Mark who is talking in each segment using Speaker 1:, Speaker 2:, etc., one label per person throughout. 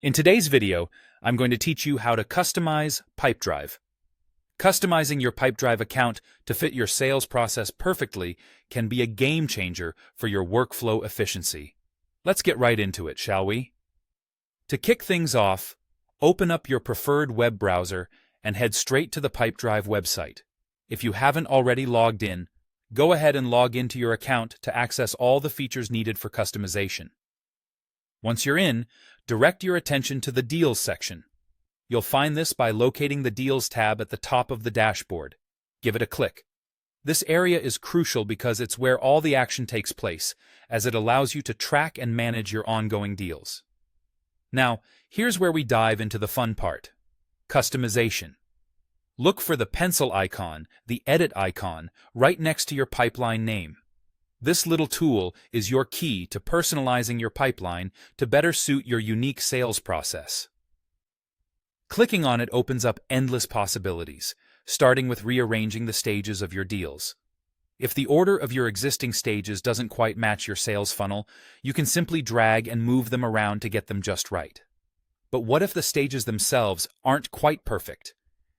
Speaker 1: In today's video, I'm going to teach you how to customize Pipedrive. Customizing your Pipedrive account to fit your sales process perfectly can be a game changer for your workflow efficiency. Let's get right into it, shall we? To kick things off, open up your preferred web browser and head straight to the Pipedrive website. If you haven't already logged in, go ahead and log into your account to access all the features needed for customization. Once you're in, direct your attention to the Deals section. You'll find this by locating the Deals tab at the top of the dashboard. Give it a click. This area is crucial because it's where all the action takes place, as it allows you to track and manage your ongoing deals. Now, here's where we dive into the fun part: customization. Look for the pencil icon, the edit icon, right next to your pipeline name. This little tool is your key to personalizing your pipeline to better suit your unique sales process. Clicking on it opens up endless possibilities, starting with rearranging the stages of your deals. If the order of your existing stages doesn't quite match your sales funnel, you can simply drag and move them around to get them just right. But what if the stages themselves aren't quite perfect?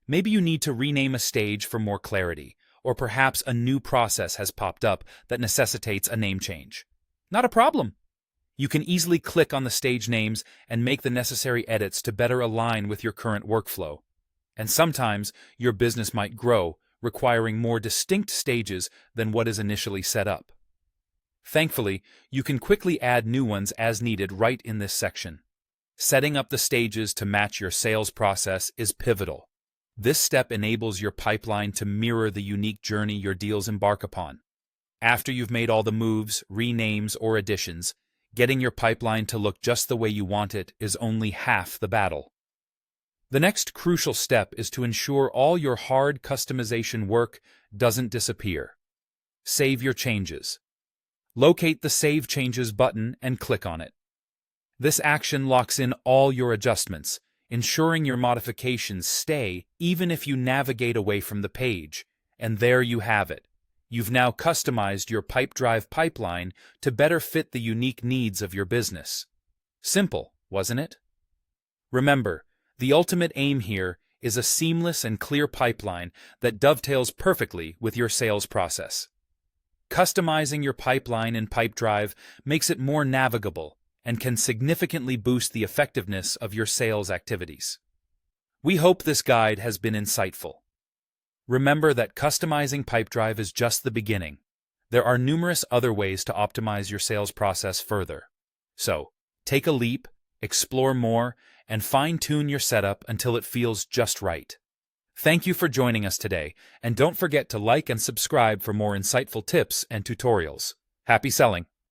Speaker 1: Maybe you need to rename a stage for more clarity, or perhaps a new process has popped up that necessitates a name change. Not a problem. You can easily click on the stage names and make the necessary edits to better align with your current workflow. And sometimes your business might grow, requiring more distinct stages than what is initially set up. Thankfully, you can quickly add new ones as needed right in this section. Setting up the stages to match your sales process is pivotal. This step enables your pipeline to mirror the unique journey your deals embark upon. After you've made all the moves, renames, or additions, getting your pipeline to look just the way you want it is only half the battle. The next crucial step is to ensure all your hard customization work doesn't disappear. Save your changes. Locate the Save Changes button and click on it. This action locks in all your adjustments, ensuring your modifications stay even if you navigate away from the page. And there you have it. You've now customized your Pipedrive pipeline to better fit the unique needs of your business. Simple, wasn't it? Remember, the ultimate aim here is a seamless and clear pipeline that dovetails perfectly with your sales process. Customizing your pipeline in Pipedrive makes it more navigable and can significantly boost the effectiveness of your sales activities. We hope this guide has been insightful. Remember that customizing Pipedrive is just the beginning. There are numerous other ways to optimize your sales process further. So, take a leap, explore more, and fine-tune your setup until it feels just right. Thank you for joining us today, and don't forget to like and subscribe for more insightful tips and tutorials. Happy selling!